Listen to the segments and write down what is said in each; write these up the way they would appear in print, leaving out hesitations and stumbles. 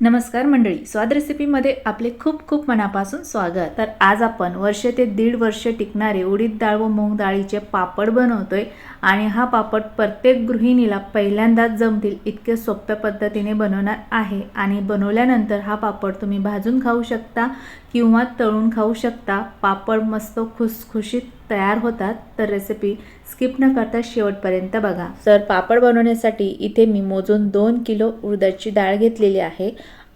नमस्कार मंडळी, स्वाद रेसिपीमध्ये आपले खूप खूप मनापासून स्वागत। तर आज आपण वर्ष ते दीड वर्ष टिकणारे उडीद डाळ व मूग डाळीचे पापड बनवतोय आणि हा पापड प्रत्येक गृहिणीला पहिल्यांदाच जमतील इतके सोप्या पद्धतीने बनवणार आहे। आणि बनवल्यानंतर हा पापड तुम्ही भाजून खाऊ शकता किंवा तळून खाऊ शकता। पापड मस्त खुसखुशीत तयार होतात। तर रेसिपी स्किप न करता शेवटपर्यंत बघा। तर पापड बनवण्यासाठी इथे मी मोजून 2 किलो उडदाची डाळ घेतलेली आहे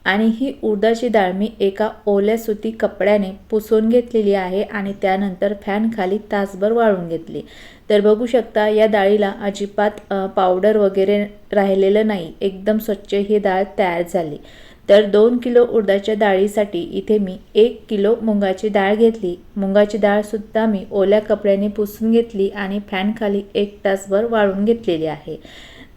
आणि ही उडदाची डाळ मी एका ओल्या सुती कपड्याने पुसून घेतलेली आहे आणि त्यानंतर फॅन खाली तासभर वाळून घेतली। तर बघू शकता या डाळीला अजिबात पावडर वगैरे राहिलेलं नाही, एकदम स्वच्छ ही डाळ तयार झाली। तर 2 किलो उडदाच्या डाळीसाठी इथे मी 1 किलो मुगाची डाळ घेतली। मुगाची डाळ सुद्धा मी ओल्या कपड्याने पुसून घेतली आणि फॅन खाली 1 तासभर वाळून घेतलेली आहे।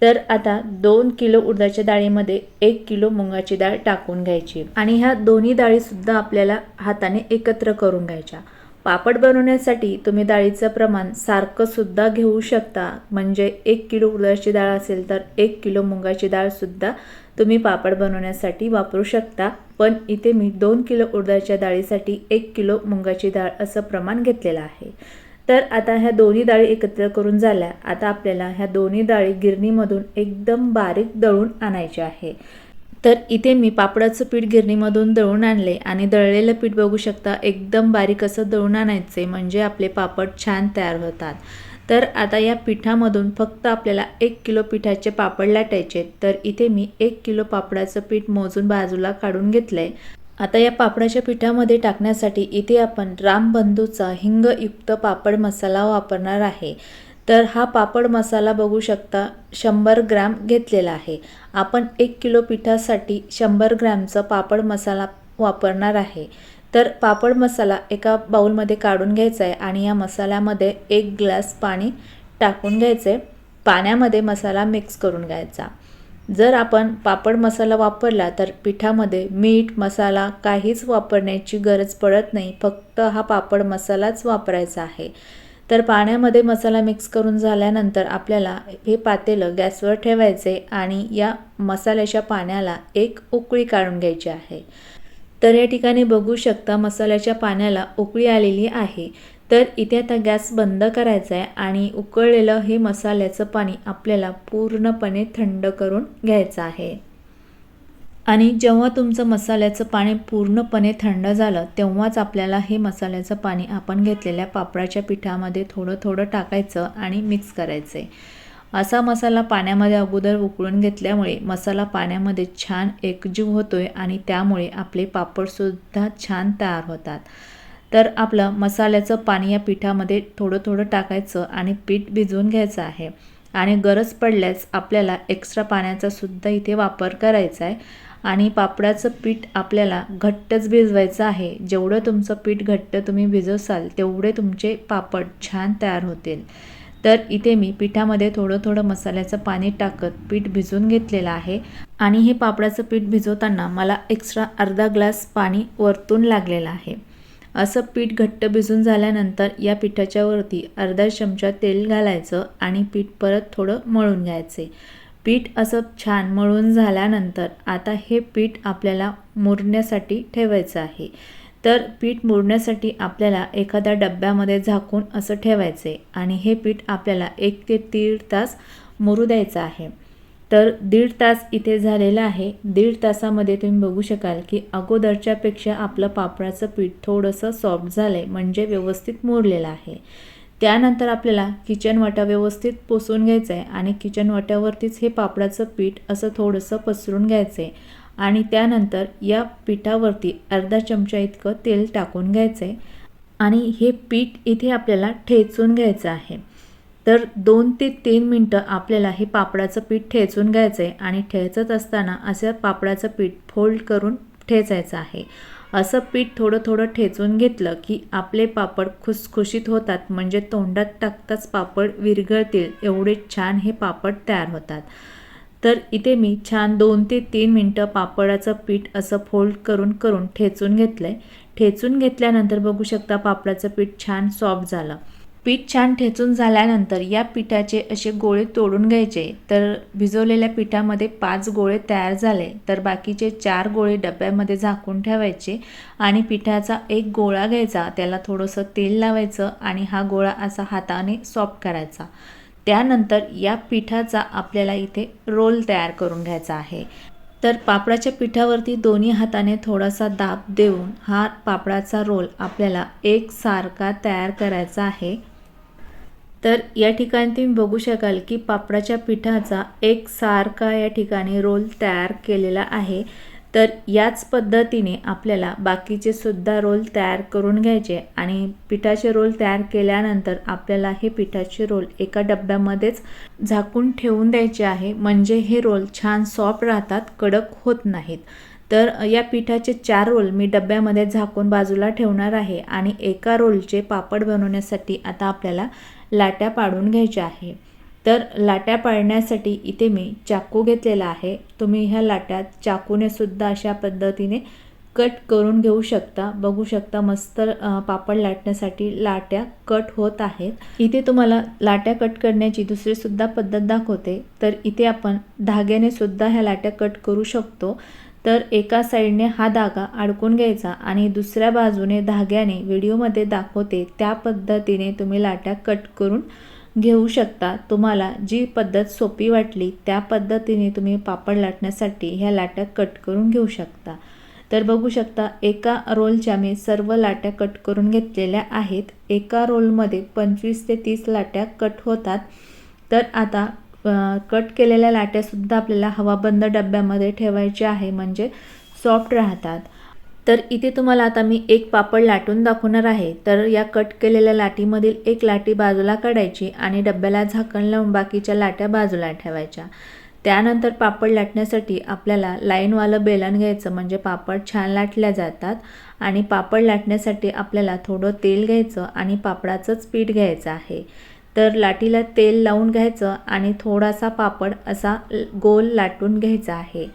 तर आता 2 किलो उडदाच्या डाळीमध्ये 1 किलो मुगाची डाळ टाकून घ्यायची आणि ह्या दोन्ही डाळी सुद्धा आपल्याला हाताने एकत्र करून घ्यायच्या। पापड बनवण्यासाठी तुम्ही डाळीचं प्रमाण सारखं सुद्धा घेऊ शकता, म्हणजे 1 किलो उडदाची डाळ असेल तर 1 किलो मुगाची डाळ सुद्धा तुम्ही पापड बनवण्यासाठी वापरू शकता। पण इथे मी 2 किलो उडदाच्या डाळीसाठी 1 किलो मुगाची डाळ असं प्रमाण घेतलेलं आहे। तर आता ह्या दोन्ही डाळी एकत्र करून झाल्या। आता आपल्याला ह्या दोन्ही डाळी गिरणीमधून एकदम बारीक दळून आणायचे आहे। तर इथे मी पापडाचं पीठ गिरणीमधून दळून आणले आणि दळलेलं पीठ बघू शकता एकदम बारीक असं दळून आणायचे, म्हणजे आपले पापड छान तयार होतात। तर आता या पिठामधून फक्त आपल्याला 1 किलो पिठाचे पापड लाटायचे। तर इथे मी 1 किलो पापडाचं पीठ मोजून बाजूला काढून घेतलंय। आता या पापडाच्या पिठामध्ये टाकण्यासाठी इथे आपण रामबंधूचा हिंगयुक्त पापड मसाला वापरणार आहे। तर हा पापड मसाला बघू शकता 100 ग्रॅम घेतलेला आहे। आपण 1 किलो पिठासाठी 100 ग्रॅमचा पापड मसाला वापरणार आहे। तर पापड मसाला एका बाउलमध्ये काढून घ्यायचा आहे आणि या मसाल्यामध्ये 1 ग्लास पाणी टाकून घ्यायचे। पाण्यामध्ये मसाला मिक्स करून घ्यायचा। जर आपण पापड मसाला वापरला तर पिठामध्ये मीठ मसाला काहीच वापरण्याची गरज पडत नाही, फक्त हा पापड मसालाच वापरायचा आहे। तर पाण्यामध्ये मसाला मिक्स करून झाल्यानंतर आपल्याला हे पातेलं गॅसवर ठेवायचे आणि या मसाल्याच्या पाण्याला एक उकळी काढून घ्यायची आहे। तर या ठिकाणी बघू शकता मसाल्याच्या पाण्याला उकळी आलेली आहे। तर इथे आता गॅस बंद करायचा आहे आणि उकळलेलं हे मसाल्याचं पाणी आपल्याला पूर्णपणे थंड करून घ्यायचं आहे। आणि जेव्हा तुमचं मसाल्याचं पाणी पूर्णपणे थंड झालं तेव्हाच आपल्याला हे मसाल्याचं पाणी आपण घेतलेल्या पापडाच्या पिठामध्ये थोडं थोडं टाकायचं आणि मिक्स करायचं आहे। असा मसाला पाण्यामध्ये अगोदर उकळून घेतल्यामुळे मसाला पाण्यामध्ये छान एकजीव होतोय आणि त्यामुळे आपले पापडसुद्धा छान तयार होतात। तर आपलं मसाल्याचं पाणी या पिठामध्ये थोडं थोडं टाकायचं आणि पीठ भिजवून घ्यायचं आहे। आणि गरज पडल्यास आपल्याला एक्स्ट्रा पाण्याचा सुद्धा इथे वापर करायचा आहे। आणि पापडाचं पीठ आपल्याला घट्टच भिजवायचं आहे। जेवढं तुमचं पीठ घट्ट तुम्ही भिजवसाल तेवढे तुमचे पापड छान तयार होतील। तर इथे मी पिठामध्ये थोडं थोडं मसाल्याचं पाणी टाकत पीठ भिजवून घेतलेलं आहे आणि हे पापडाचं पीठ भिजवताना मला एक्स्ट्रा अर्धा ग्लास पाणी वरतून लागलेलं आहे। असं पीठ घट्ट भिजून झाल्यानंतर या पिठाच्या वरती अर्धा चमचा तेल घालायचं आणि पीठ परत थोडं मळून घ्यायचे। पीठ असं छान मळून झाल्यानंतर आता हे पीठ आपल्याला मुरण्यासाठी ठेवायचं आहे। तर पीठ मुरण्यासाठी आपल्याला एखाद्या डब्यामध्ये झाकून असं ठेवायचे आणि हे पीठ आपल्याला 1 ते 1.5 तास मुरू द्यायचं आहे। तर 1.5 तास इथे झालेला आहे। 1.5 तासामध्ये तुम्ही बघू शकाल की अगोदरच्यापेक्षा आपलं पापडाचं पीठ थोडंसं सॉफ्ट झालं आहे, म्हणजे व्यवस्थित मुरलेलं आहे। त्यानंतर आपल्याला किचन वाटा व्यवस्थित पुसून घ्यायचं आहे आणि किचन वाट्यावरतीच हे पापडाचं पीठ असं थोडंसं पसरून घ्यायचं आहे आणि त्यानंतर या पिठावरती अर्धा चमचा इतकं तेल टाकून घ्यायचं आहे आणि हे पीठ इथे आपल्याला ठेचून घ्यायचं आहे। तर 2 ते 3 मिनटं आपल्याला हे पापडाचं पीठ ठेचून घ्यायचं आहे आणि ठेचत असताना असं पापडाचं पीठ फोल्ड करून ठेचायचं आहे। असं पीठ थोडं थोडं ठेचून घेतलं की आपले पापड खुसखुशीत होतात, म्हणजे तोंडात टाकताच पापड विरघळतील एवढे छान हे पापड तयार होतात। तर इथे मी छान 2 ते 3 मिनटं पापडाचं पीठ असं फोल्ड करून ठेचून घेतलंय। ठेचून घेतल्यानंतर बघू शकता पापडाचं पीठ छान सॉफ्ट झालं। पीठ छान ठेचून झाल्यानंतर या पिठाचे असे गोळे तोडून घ्यायचे। तर भिजवलेल्या पिठामध्ये 5 गोळे तयार झाले तर बाकीचे 4 गोळे डब्यामध्ये झाकून ठेवायचे आणि पिठाचा एक गोळा घ्यायचा, त्याला थोडंसं तेल लावायचं आणि हा गोळा असा हाताने सॉफ्ट करायचा। त्यानंतर या पिठाचा आपल्याला इथे रोल तयार करून घ्यायचा आहे। तर पापडाच्या पिठावरती दोन्ही हाताने थोडासा दाब देऊन हा पापडाचा रोल आपल्याला एकसारखा तयार करायचा आहे। तर या ठिकाणी तुम्ही बघू शकाल की पापडाच्या पिठाचा एकसारखा या ठिकाणी रोल तयार केलेला आहे। तर याच पद्धतीने आपल्याला बाकीचे सुद्धा रोल तयार करून घ्यायचे आणि पिठाचे रोल तयार केल्यानंतर आपल्याला हे पिठाचे रोल एका डब्यामध्येच झाकून ठेवून द्यायचे आहे, म्हणजे हे रोल छान सॉफ्ट राहतात, कडक होत नाहीत। तर या पिठाचे 4 रोल मी डब्यामध्ये झाकून बाजूला ठेवणार आहे आणि एका रोलचे पापड बनवण्यासाठी आता आपल्याला लाट्या पाडून घ्यायच्या आहे। तर लाट्या पाडण्यासाठी इथे मी चाकू घेतलेला आहे। तुम्ही ह्या लाट्या चाकूने सुद्धा अशा पद्धतीने कट करून घेऊ शकता। बघू शकता मस्त पापड लाटण्यासाठी लाट्या कट होत आहेत। इथे तुम्हाला लाट्या कट करण्याची दुसरी सुद्धा पद्धत दाखवते। तर इथे आपण धाग्याने सुद्धा ह्या लाट्या कट करू शकतो। तर एका साईडने हा धागा अडकून घ्यायचा आणि दुसऱ्या बाजूने धाग्याने व्हिडिओमध्ये दाखवते त्या पद्धतीने तुम्ही लाट्या कट करून घेऊ शकता। तुम्हाला जी पद्धत सोपी वाटली त्या पद्धतीने तुम्ही पापड लाटण्यासाठी ह्या लाट्या कट करून घेऊ शकता। तर बघू शकता एका रोलच्या मी सर्व लाट्या कट करून घेतलेल्या आहेत। एका रोलमध्ये 25 ते 30 लाट्या कट होतात। तर आता कट केलेल्या लाट्या सुद्धा आपल्याला हवाबंद डब्यामध्ये ठेवायचे आहे, म्हणजे सॉफ्ट राहतात। तर इथे तुम्हाला आता मी एक पापड लाटून दाखवणार आहे। तर या कट केलेल्या लाटीमधील एक लाटी बाजूला काढायची आणि डब्याला झाकण लावून बाकीच्या लाट्या बाजूला ठेवायच्या। त्यानंतर पापड लाटण्यासाठी आपल्याला लाईनवालं बेलन घ्यायचं, म्हणजे पापड छान लाटल्या जातात। आणि पापड लाटण्यासाठी आपल्याला थोडं तेल घ्यायचं आणि पापडाचंच पीठ घ्यायचं आहे। तर लाटीला तेल लावून घ्यायचं आणि थोडासा पापड असा गोल लाटून घ्यायचा आहे।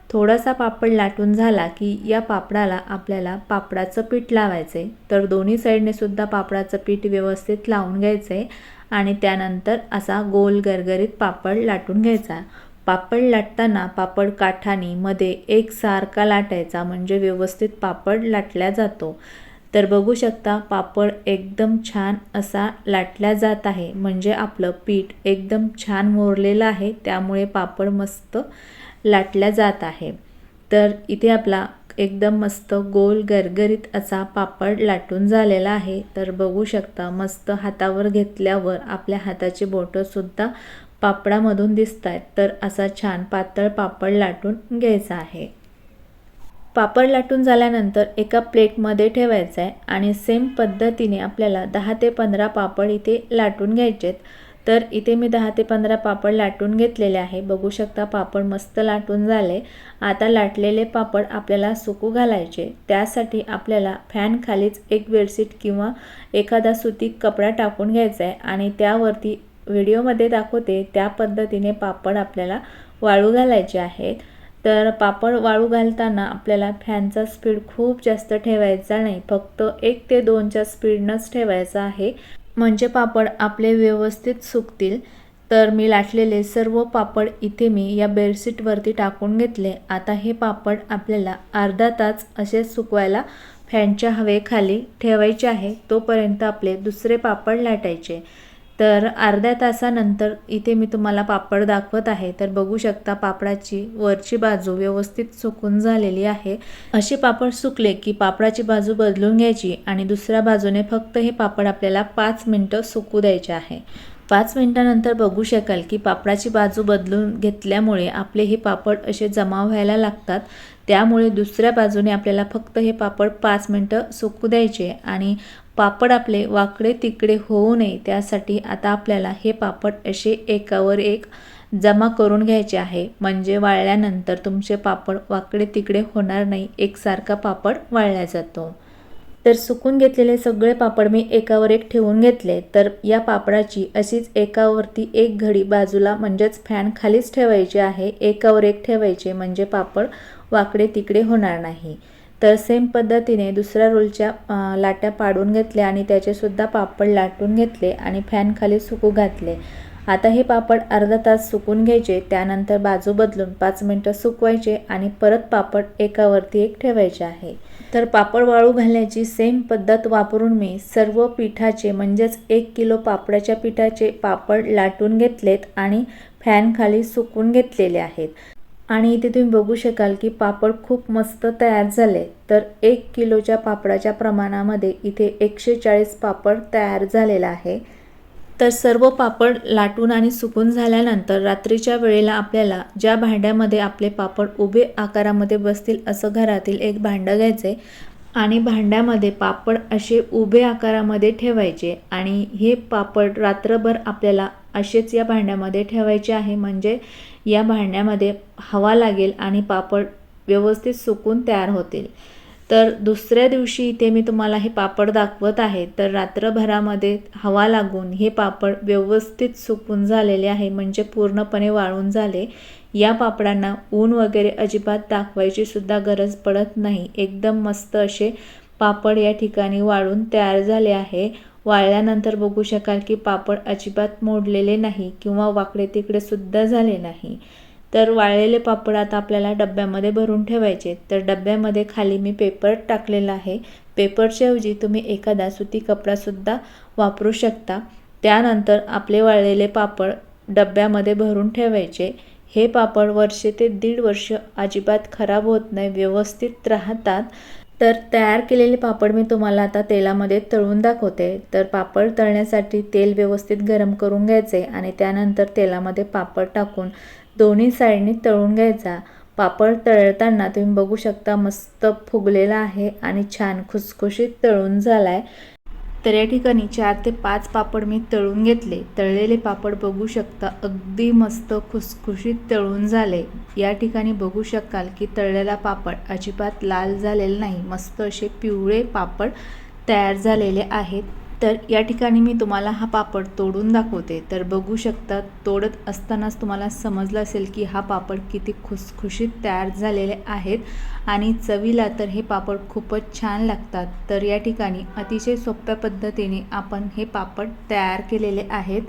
थोडासा पापड लाटून झाला की या पापडाला आपल्याला पापडाचं पीठ लावायचं आहे। तर दोन्ही साईडने सुद्धा पापडाचं पीठ व्यवस्थित लावून घ्यायचं आहे आणि त्यानंतर असा गोल गरगरीत पापड लाटून घ्यायचा। पापड लाटताना पापड काठानी मध्ये एकसारखा लाटायचा, म्हणजे व्यवस्थित पापड लाटला जातो। तर बघू शकता पापड एकदम छान असा लाटला जात आहे, म्हणजे आपलं पीठ एकदम छान मोरलेलं आहे, त्यामुळे पापड मस्त लाटला जात आहे। तर इथे आपला एकदम मस्त गोल गरगरीत असा पापड लाटून झालेला आहे। तर बघू शकता मस्त हातावर घेतल्यावर आपल्या हाताची बोटं सुद्धा पापडामधून दिसत आहेत। तर असा छान पातळ पापड लाटून घ्यायचा आहे। पापड लाटून झाल्यानंतर एका प्लेटमध्ये ठेवायचं आहे आणि सेम पद्धतीने आपल्याला 10 ते 15 पापड इथे लाटून घ्यायचेत। तर इथे मी 10 ते 15 पापड लाटून घेतलेले आहे। बघू शकता पापड मस्त लाटून झाले। आता लाटलेले पापड आपल्याला सुकू घालायचे। त्यासाठी आपल्याला फॅन खालीच एक बेडशीट किंवा एखादा सुती कपडा टाकून घ्यायचा आहे आणि त्यावरती व्हिडिओमध्ये दाखवते त्या पद्धतीने पापड आपल्याला वाळू घालायचे आहेत। तर पापड वाळू घालताना आपल्याला फॅनचा स्पीड खूप जास्त ठेवायचा नाही, फक्त 1 ते 2च्या स्पीडनंच ठेवायचा आहे, म्हणजे पापड आपले व्यवस्थित सुकतील। तर मी लाटलेले सर्व पापड इथे मी या बेडशीटवरती टाकून घेतले। आता हे पापड आपल्याला अर्धा तास असे सुकवायला फॅनच्या हवेखाली ठेवायचे आहे, तोपर्यंत आपले दुसरे पापड लाटायचे। तर अर्ध्या तासानंतर इथे मी तुम्हाला पापड दाखवत आहे। तर बघू शकता पापडाची वरची बाजू व्यवस्थित सुकून झालेली आहे। असे पापड सुकले की पापडाची बाजू बदलून घ्यायची आणि दुसऱ्या बाजूने फक्त हे पापड आपल्याला 5 मिनिटं सुकू द्यायचे आहे। 5 मिनिटानंतर बघू शकाल की पापडाची बाजू बदलून घेतल्यामुळे आपले हे पापड असे जमा व्हायला लागतात, त्यामुळे दुसऱ्या बाजूने आपल्याला फक्त हे पापड 5 मिनिटं सुकू द्यायचे आणि पापड आपले वाकडे तिकडे होऊ नये त्यासाठी आता आपल्याला हे पापड असे एकावर एक जमा करून घ्यायचे आहे, म्हणजे वाळल्यानंतर तुमचे पापड वाकडे तिकडे होणार नाही, एकसारखा पापड वाळला जातो। तर सुकून घेतलेले सगळे पापड मी एकावर एक ठेवून घेतले। तर या पापडाची अशीच एकावरती एक घडी बाजूला म्हणजेच फॅन खालीच ठेवायची आहे, एकावर एक ठेवायचे, म्हणजे पापड वाकडे तिकडे होणार नाही। तर सेम पद्धतीने दुसऱ्या रोलच्या लाट्या पाडून घेतल्या आणि त्याचेसुद्धा पापड लाटून घेतले आणि फॅनखाली सुकू घातले. आता हे पापड अर्धा तास सुकून घ्यायचे. त्यानंतर बाजू बदलून 5 मिनटं सुकवायचे आणि परत पापड एकावरती एक ठेवायचे आहे. तर पापड वाळू घालण्याची सेम पद्धत वापरून मी सर्व पिठाचे म्हणजेच 1 किलो पापडाच्या पिठाचे पापड लाटून घेतलेत आणि फॅनखाली सुकून घेतलेले आहेत. आणि इथे तुम्ही बघू शकाल की पापड खूप मस्त तयार झाले. तर 1 किलोच्या पापडाच्या प्रमाणामध्ये इथे 140 पापड तयार झालेला आहे. तर सर्व पापड लाटून आणि सुकून झाल्यानंतर रात्रीच्या वेळेला आपल्याला ज्या भांड्यामध्ये आपले पापड उभे आकारामध्ये बसतील असं घरातील एक भांडं घ्यायचे आणि भांड्यामध्ये पापड असे उभे आकारामध्ये ठेवायचे आणि हे पापड रात्रभर आपल्याला असेच या भांड्यामध्ये ठेवायचे आहे. म्हणजे या भांड्यामध्ये हवा लागेल आणि पापड व्यवस्थित सुकून तयार होतील. तर दुसऱ्या दिवशी इथे मी तुम्हाला हे पापड दाखवत आहे. तर रात्रभरामध्ये हवा लागून हे पापड व्यवस्थित सुकून झालेले आहे, म्हणजे पूर्णपणे वाळून झाले. या पापडांना ऊन वगैरे अजिबात दाखवायची सुद्धा गरज पडत नाही. एकदम मस्त असे पापड या ठिकाणी वाळून तयार झाले आहे. वाळल्यानंतर बघू शकाल की पापड अजिबात मोडलेले नाही किंवा वाकडे तिकडे सुद्धा झाले नाही. तर वाळलेले पापड आता आपल्याला डब्यामध्ये भरून ठेवायचे. तर डब्यामध्ये खाली मी पेपर टाकलेला आहे. पेपरच्या ऐवजी तुम्ही एखादा सुती कपडासुद्धा वापरू शकता. त्यानंतर आपले वाळलेले पापड डब्यामध्ये भरून ठेवायचे. हे पापड वर्ष ते 1.5 वर्ष अजिबात खराब होत नाही, व्यवस्थित राहतात. तर तयार केलेले पापड मी तुम्हाला आता तेलामध्ये तळून दाखवते. तर पापड तळण्यासाठी तेल व्यवस्थित गरम करून घ्यायचे आणि त्यानंतर तेलामध्ये पापड टाकून दोन्ही साईडनी तळून घ्यायचा. पापड तळताना तुम्ही बघू शकता मस्त फुगलेला आहे आणि छान खुसखुशीत तळून झाला आहे. तर या ठिकाणी 4 ते 5 पापड मी तळून घेतले. तळलेले पापड बघू शकता अगदी मस्त खुसखुशीत तळून झाले. या ठिकाणी बघू शकाल की तळलेला पापड अजिबात लाल झालेला नाही, मस्त असे पिवळे पापड तयार झालेले आहेत. तर या ठिकाणी मी तुम्हाला हा पापड तोडून दाखवते. तर बघू शकता तोडत असतानाच तुम्हाला समजलं असेल की हा पापड किती खुसखुशीत तयार झालेले आहेत आणि चवीला तर हे पापड खूपच छान लागतात. तर या ठिकाणी अतिशय सोप्या पद्धतीने आपण हे पापड तयार केलेले आहेत.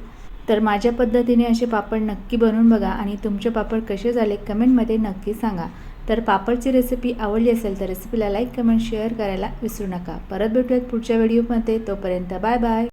तर माझ्या पद्धतीने असे पापड नक्की बनवून बघा आणि तुमचे पापड कसे झाले कमेंटमध्ये नक्की सांगा. तर पापडची रेसिपी आवडली असेल तर रेसिपीला लाईक, कमेंट, शेअर करायला विसरू नका. परत भेटूयात पुढच्या व्हिडिओमध्ये. तोपर्यंत बाय बाय.